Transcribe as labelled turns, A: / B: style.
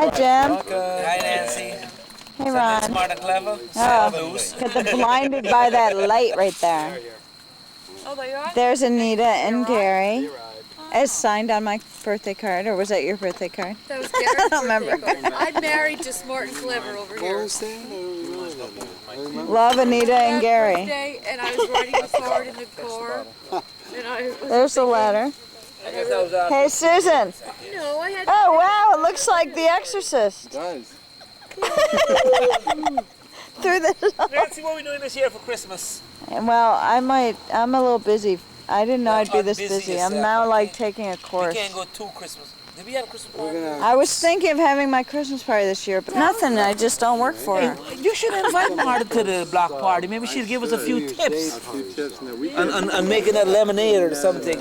A: Hi, Jim.
B: Hi, Nancy.
A: Hey, Ron.
B: Smart and clever.
A: Oh, because they're blinded by that light right there.
C: Oh, they are?
A: There's Anita and Gary. As signed on my birthday card, or was that your birthday card?
C: That was Gary's
A: I don't remember.
C: I'm married to Smart and Clever over here.
A: Love, Anita and Gary.
C: Birthday, and I was riding the card in the car. And I was
A: There's the letter. Hey, Susan.
C: No, I had.
A: Oh, wow, it looks like The Exorcist.
D: It does.
A: Through this.
B: Nancy, what are we doing this year for Christmas?
A: Well, I'm a little busy. I didn't know I'd be
B: I'm
A: this
B: busy
A: busy.
B: yourself,
A: I'm now like
B: okay.
A: taking a
B: We
A: course.
B: can't go to Christmas. Did we have a Christmas party?
A: I was thinking of having my Christmas party this year, but nothing. I just don't work for her.
B: You should invite Marta to the block party. Maybe she'll give us a few tips on making that lemonade or something.